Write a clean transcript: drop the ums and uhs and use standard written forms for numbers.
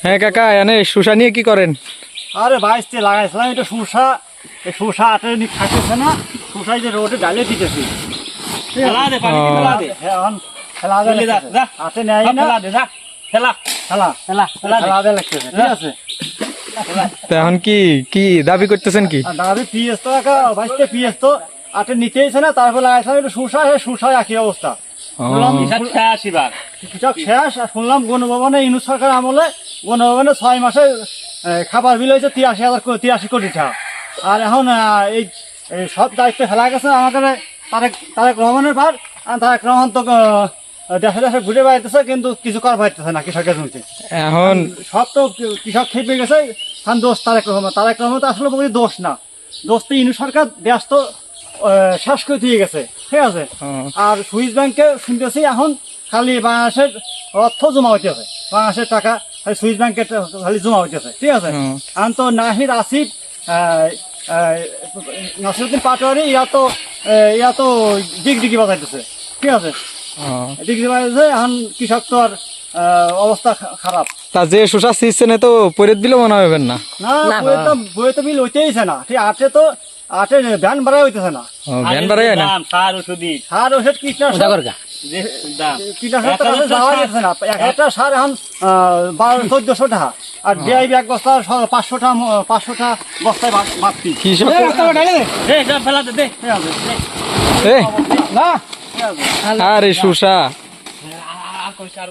হ্যাঁ কাকা এনে শসা নিয়ে কি করেন? আরে বাইসতে লাগাইছিলাম এটা শসা, এই শসা আটে খাইতেছে না, শসাই যে রোডে ডালে দিতেছি। ফেলা দে পানি ফেলা দে হ্যাঁ এখন খেলা চলে যা যা হাতে নেয় না, ফেলা দে যা ফেলা খেলা ফেলা ফেলা দে খেলা লাগতেছে, ঠিক আছে। তো এখন কি কি দাবি করতেছেন কি? আর দাবি পিএস তো একা বাইসতে পিএস তো আটে নিতেইছে না, তারপর লাগাইছিলাম এটা শসা, শসা একই অবস্থা। শুনলাম ইসাত খেয়ে আসিবার কৃষক শেষ, আর শুনলাম গণভবনে ইউনূস সরকার আমলে গণভবনে 6 মাসে খাবার বিল হয়েছে 83 কোটি টাকা। আর এখন এই সব দায়িত্ব ফেলা গেছে আমাদের তারেক রহমানের ভার। আর তারেক রহমান তো দেশে দেশে ঘুরে বেড়াইতেছে, কিন্তু কিছু করা পাইতেছে না কৃষকের জমিতে। এখন সব তো কৃষক খেপে গেছে, কারণ দোষ তারেক রহমান তো আসলে কোনো দোষ না, দোষ তো ইউনূস সরকার দেশ তো শেষ করে দিয়ে গেছে, ঠিক আছে। আর সুইস ব্যাংকে শুনতেছি এখন খালি বাংলাদেশের অর্থ জমা হইতেছে, বাংলাদেশের টাকা খালি সুইস ব্যাংকে খালি জমা হইতেছে, ঠিক আছে। এখন তো নাহিদ আসিফ, নাসিরুদ্দিন পাটোয়ারি ইয়া তো ডিগডিগি বাজাইতেছে, ঠিক আছে, ডিগডিগি বাজাইতেছে। এখন কৃষক তো আর অবস্থা খারাপ। তা যে শসা সিজনে তো পরে দিলে মনে হবেন না। না বইয়ে তো বিল হইতেইছে না, ঠিক আটে ব্যান বাড়া হইতেছে না, ভ্যান বাড়াই না। সার ওষুধি সার ওষুধ কীটনাশক দাম কীটনাশক তো কাছে যাওয়া যাচ্ছে না। এক একটা সার এখন 1400 টাকা, আর ডিআইবি এক বস্তা 500টা বস্তায় বাড়তি। কৃষক দে যা ফেলা দে দে ঠিক আছে, এ না আরে শসা আর কই সার